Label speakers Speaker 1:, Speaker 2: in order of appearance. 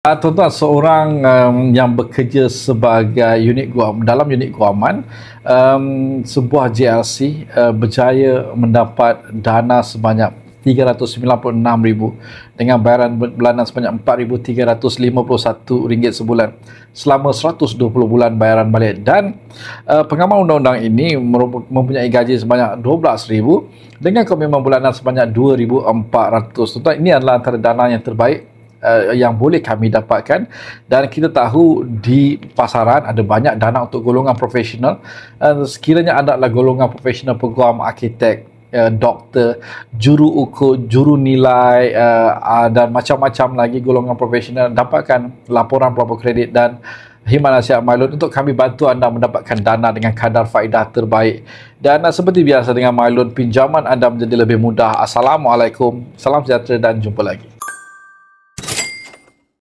Speaker 1: Tuan-tuan, seorang yang bekerja sebagai dalam unit guaman, sebuah JLC berjaya mendapat dana sebanyak 396,000 dengan bayaran bulanan sebanyak RM4,351 sebulan selama 120 bulan bayaran balik. Dan pengamal undang-undang ini mempunyai gaji sebanyak 12,000 dengan komitmen bulanan sebanyak 2,400. Tuan-tuan, ini adalah antara dana yang terbaik yang boleh kami dapatkan, dan kita tahu di pasaran ada banyak dana untuk golongan profesional. Sekiranya anda adalah golongan profesional peguam, arkitek, doktor, juru ukur, juru nilai, dan macam-macam lagi golongan profesional, dapatkan laporan pelapor kredit dan khidmat nasihat MyLoan untuk kami bantu anda mendapatkan dana dengan kadar faedah terbaik. Dan seperti biasa dengan MyLoan, pinjaman anda menjadi lebih mudah. Assalamualaikum, salam sejahtera dan jumpa lagi.